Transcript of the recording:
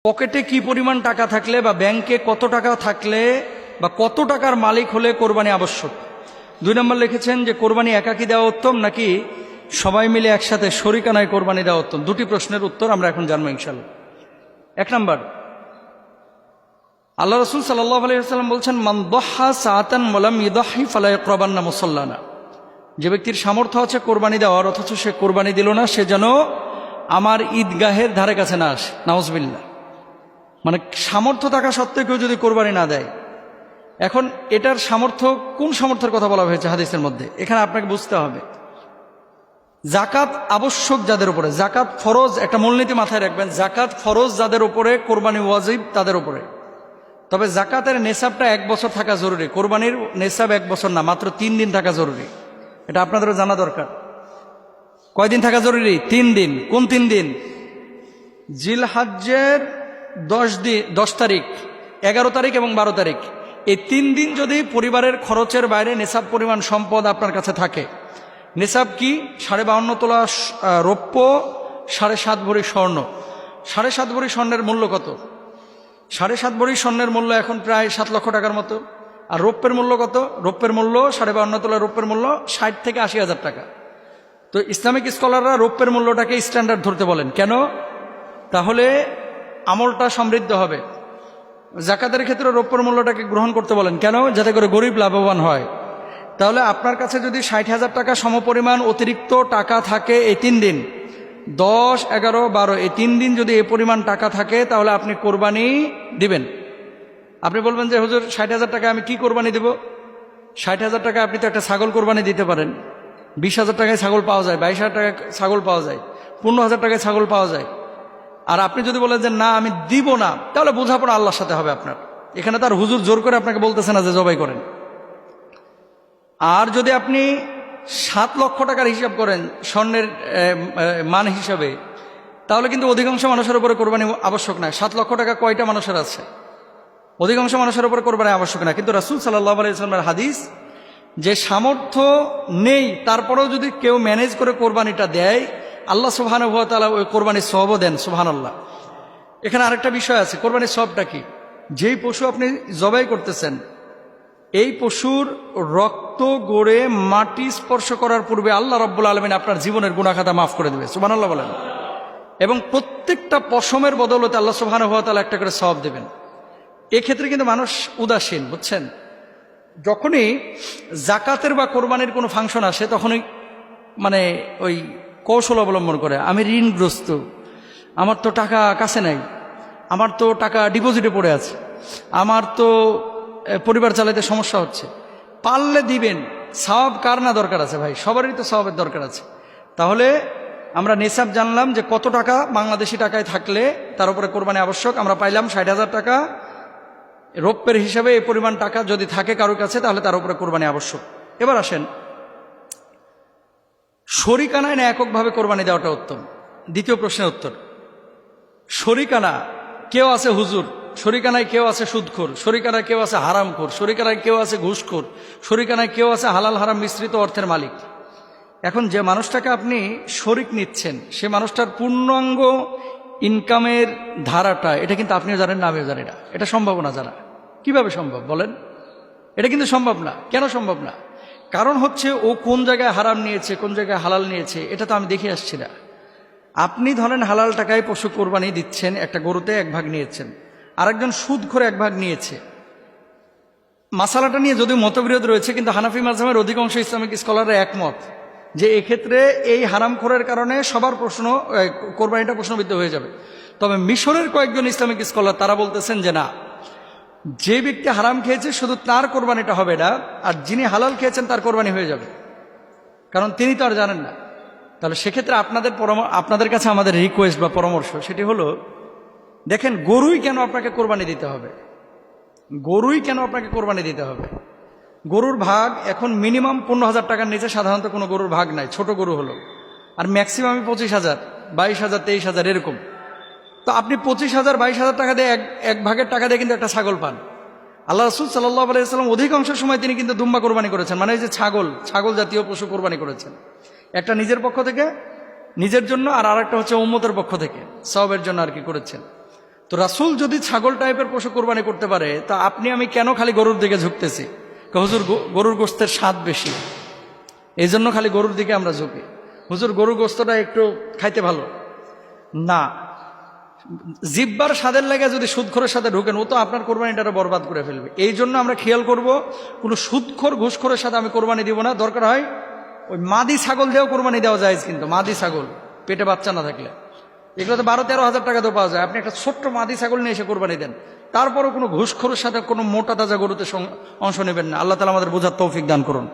পকেটে কি পরিমাণ টাকা থাকলে বা ব্যাংকে কত টাকা থাকলে বা কত টাকার মালিক হলে কোরবানি আবশ্যক। 2 নম্বর লিখেছেন যে কোরবানি একাকী দেওয়া উত্তম নাকি সবাই মিলে একসাথে শরিকানায় কোরবানি দেওয়া উত্তম। 2টি প্রশ্নের উত্তর আমরা এখন জানবো ইনশাআল্লাহ। 1 নম্বর, আল্লাহ রাসূল সাল্লাল্লাহু আলাইহি ওয়াসাল্লাম বলছেন, মান দাহা সাআতান ওয়া লাম ইদাহি ফালা ইয়াকরাবান্না মুসাল্লানা। যে ব্যক্তির সামর্থ্য আছে কোরবানি দেওয়ার অথচ সে কোরবানি দিল না, সে যেন আমার ঈদগাহের ধারে কাছে না আসে। নাউজুবিল্লাহ। মানে সামর্থ্য থাকা সত্ত্বেও কেউ যদি কোরবানি না দেয়। এখন এটার সামর্থ্য, কোন সামর্থ্যের কথা বলা হয়েছে হাদিসের মধ্যে, এখানে আপনাকে বুঝতে হবে জাকাত আবশ্যক যাদের উপরে, জাকাত ফরজ, একটা মূলনীতি মাথায় রাখবেন, জাকাত ফরজ যাদের উপরে, কোরবানি ওয়াজিব তাদের উপরে। তবে জাকাতের নেশাবটা 1 বছর থাকা জরুরি। কোরবানির নেশাব 1 বছর না, মাত্র 3 দিন থাকা জরুরি। এটা আপনাদেরও জানা দরকার। কয়দিন থাকা জরুরি? 3 দিন। কোন 3 দিন? জিলহজ্জের 10 তারিখ, 11 তারিখ এবং 12 তারিখ। এই 3 দিন যদি পরিবারের খরচের বাইরে নেশাব পরিমাণ সম্পদ আপনার কাছে থাকে। নেশাব কি? 52.5 তোলা রৌপ্য, 7.5 ভরি স্বর্ণ। 7.5 ভরি স্বর্ণের মূল্য কত? 7.5 ভরি স্বর্ণের মূল্য এখন প্রায় 7 লক্ষ টাকার মতো। আর রৌপ্যের মূল্য কত? রৌপ্যের মূল্য 52.5 তোলা রৌপ্যের মূল্য 60 থেকে 80 হাজার টাকা। তো ইসলামিক স্কলাররা রৌপ্যের মূল্যটাকে স্ট্যান্ডার্ড ধরতে বলেন। কেন? তাহলে আমলটা সমৃদ্ধ হবে। জাকাতের ক্ষেত্রে রৌপ্যের মূল্যটাকে গ্রহণ করতে বলেন। কেন? যাতে করে গরিব লাভবান হয়। তাহলে আপনার কাছে যদি 60,000 টাকা সমপরিমাণ অতিরিক্ত টাকা থাকে এই 3 দিন, 10, 11, 12, এই 3 দিন যদি এই পরিমাণ টাকা থাকে, তাহলে আপনি কোরবানি দিবেন। আপনি বলবেন যে হুজুর 60,000 টাকা আমি কি কোরবানি দেব? 60,000 টাকা আপনি তো একটা ছাগল কোরবানি দিতে পারেন। 20,000 টাকায় ছাগল পাওয়া যায়, 22,000 টাকায় ছাগল পাওয়া যায়, 15,000 টাকায় ছাগল পাওয়া যায়। আর আপনি যদি বলেন যে না আমি দিব না, তাহলে বোঝাপড়া আল্লাহর সাথে হবে আপনার। এখানে তার হুজুর জোর করে আপনাকে বলতেছে না যে জবাই করেন। আর যদি আপনি 7 লক্ষ টাকার হিসাব করেন স্বর্ণের মান হিসাবে, তাহলে কিন্তু অধিকাংশ মানুষের উপরে কোরবানি আবশ্যক না। 7 লক্ষ টাকা কয়টা মানুষের আছে? অধিকাংশ মানুষের উপরে কোরবানি আবশ্যক না। কিন্তু রাসূল সাল্লাল্লাহু আলাইহি ওয়াসাল্লামের হাদিস, যে সামর্থ্য নেই তারপরেও যদি কেউ ম্যানেজ করে কোরবানিটা দেয়, আল্লাহ সুবহানাহু ওয়া তাআলা ওই কোরবানির সওয়াবও দেন। সুবহানাল্লাহ। এখানে আরেকটা বিষয় আছে, কোরবানির সওয়াবটা কি? যেই পশু আপনি জবাই করতেছেন, এই পশুর রক্ত গড়ে মাটি স্পর্শ করার পূর্বে আল্লাহ রাব্বুল আলামিন আপনার জীবনের গুনাহ খাতা মাফ করে দেবে। সুবহানাল্লাহ বলেন। এবং প্রত্যেকটা পশমের বদৌলতে আল্লাহ সুবহানাহু ওয়া তাআলা একটা করে সওয়াব দেবেন। এক্ষেত্রে কিন্তু মানুষ উদাসীন, বুঝছেন? যখনই জাকাতের বা কোরবানির কোনো ফাংশন আসে, তখনই মানে ওই কৌশল অবলম্বন করে, আমি ঋণগ্রস্ত, আমার তো টাকা কাছে নাই, আমার তো টাকা ডিপোজিটে পড়ে আছে, আমার তো পরিবার চালাতে সমস্যা হচ্ছে। পারলে দিবেন। সওয়াব কার না দরকার আছে ভাই? সবারই তো সওয়াবের দরকার আছে। তাহলে আমরা নেশাব জানলাম যে কত টাকা বাংলাদেশি টাকায় থাকলে তার উপরে কোরবানি আবশ্যক। আমরা পাইলাম 60,000 টাকা রৌপ্যের হিসাবে এই পরিমাণ টাকা যদি থাকে কারোর কাছে, তাহলে তার উপরে কোরবানি আবশ্যক। এবার আসেন, শরিকানায় না এককভাবে কোরবানি দেওয়াটা উত্তম? দ্বিতীয় প্রশ্নের উত্তর, শরিকানা কেউ আছে হুজুর, শরিকানায় কেউ আছে সুদখোর, শরিকানায় কেউ আছে হারামখোর, শরিকানায় কেউ আছে ঘুষখোর, শরিকানায় কেউ আছে হালাল হারাম মিশ্রিত অর্থের মালিক। এখন যে মানুষটাকে আপনি শরিক নিচ্ছেন, সে মানুষটার পূর্ণাঙ্গ ইনকামের ধারাটা, এটা কিন্তু আপনিও জানেন না, আমিও জানি না। এটা সম্ভব না জানা। কিভাবে সম্ভব বলেন? এটা কিন্তু সম্ভব না। কেন সম্ভব না? কারণ হচ্ছে ও কোন জায়গায় হারাম নিয়েছে, কোন জায়গায় হালাল নিয়েছে, এটা তো আমি দেখে আসছি না। আপনি ধরেন হালাল টাকায় পশু কোরবানি দিচ্ছেন, একটা গরুতে 1 ভাগ নিয়েছেন, আরেকজন সুদ করে 1 ভাগ নিয়েছে। মাসালাটা নিয়ে যদিও মতবিরোধ রয়েছে, কিন্তু হানাফি মাযহাবের অধিকাংশ ইসলামিক স্কলাররা একমত যে এক্ষেত্রে এই হারামখোরের কারণে সবার কোরবানিটা প্রশ্নবিদ্ধ হয়ে যাবে। তবে মিশরের কয়েকজন ইসলামিক স্কলার তারা বলতেছেন যে না, যে ব্যক্তি হারাম খেয়েছে শুধু তার কোরবানিটা হবে না, আর যিনি হালাল খেয়েছেন তার কোরবানি হয়ে যাবে, কারণ তিনি তো আর জানেন না। তাহলে সেক্ষেত্রে আপনাদের কাছে আমাদের রিকোয়েস্ট বা পরামর্শ, সেটি হলো, দেখেন গরুই কেন আপনাকে কোরবানি দিতে হবে? গরুই কেন আপনাকে কোরবানি দিতে হবে? গরুর ভাগ এখন মিনিমাম 15,000 টাকার নিচে সাধারণত কোনো গরুর ভাগ নাই, ছোট গরু হলো। আর ম্যাক্সিমামই 25,000, 22,000, 23,000 এরকম। তো আপনি 25,000, 22,000 টাকা দিয়ে এক ভাগের টাকা দিয়ে কিন্তু একটা ছাগল পান। আল্লাহ রাসূল সাল্লাল্লাহু আলাইহি ওয়াসাল্লাম অধিকাংশ সময় তিনি কিন্তু দুম্বা কোরবানি করেছেন, মানে এই যে ছাগল জাতীয় পশু কোরবানি করেছেন। একটা নিজের পক্ষ থেকে, নিজের জন্য, আর আরেকটা হচ্ছে উম্মতের পক্ষ থেকে সওয়াবের জন্য আর কি করেছেন। তো রাসূল যদি ছাগল টাইপের পশু কোরবানি করতে পারে, তা আপনি আমি কেন খালি গরুর দিকে ঝুঁকতেছি? হুজুর গরুর গোস্তের স্বাদ বেশি, এই জন্য খালি গরুর দিকে আমরা ঝুঁকি। হুজুর গরুর গোস্তটা একটু খাইতে ভালো না, জিব্বার স্বাদের লাগে যদি সুদখোরের সাথে ঢুকেন, ও তো আপনার কোরবানিটা বরবাদ করে ফেলবে। এই জন্য আমরা খেয়াল করব, কোনো সুদখোর ঘুষখোরের সাথে আমি কোরবানি দিব না। দরকার হয় ওই মাদি ছাগল দিয়েও কোরবানি দেওয়া যায়, কিন্তু মাদি ছাগল পেটে বাচ্চা না থাকলে, এগুলো তো 12-13 হাজার টাকা তো পাওয়া যায়। আপনি একটা ছোট্ট মাদি ছাগল নিয়ে এসে কোরবানি দেন, তারপরও কোনো ঘুষখোরের সাথে কোনো মোটা তাজা গরুতে অংশ নেবেন না। আল্লাহ তাআলা আমাদের বোঝার তৌফিক দান করুন।